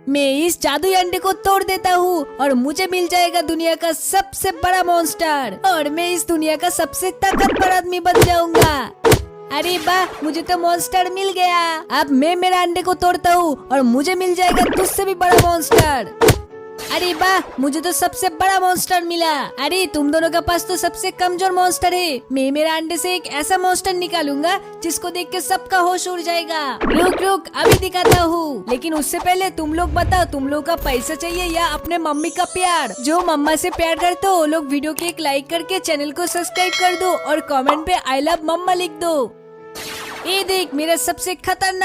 मैं इस जादुई अंडे को तोड़ देता हूँ और मुझे मिल जाएगा दुनिया का सबसे बड़ा मॉन्स्टर और मैं इस दुनिया का सबसे ताकतवर आदमी बन जाऊंगा। अरे वाह, मुझे तो मॉन्स्टर मिल गया। अब मैं मेरा अंडे को तोड़ता हूँ और मुझे मिल जाएगा तुझसे भी बड़ा मॉन्स्टर। अरे वाह, मुझे तो सबसे बड़ा मॉन्स्टर मिला। अरे तुम दोनों के पास तो सबसे कमजोर मॉन्स्टर है। मैं मेरा अंडे से एक ऐसा मॉन्स्टर निकालूंगा जिसको देख के सबका होश उड़ जाएगा। रुक रुक, अभी दिखाता हूँ। लेकिन उससे पहले तुम लोग बताओ, तुम लोग का पैसा चाहिए या अपने मम्मी का प्यार? जो मम्मा से प्यार करते हो वो लोग वीडियो को एक लाइक करके चैनल को सब्सक्राइब कर दो और कमेंट पे आई लव मम्मा लिख दो। ये देख, मेरा सबसे खतरनाक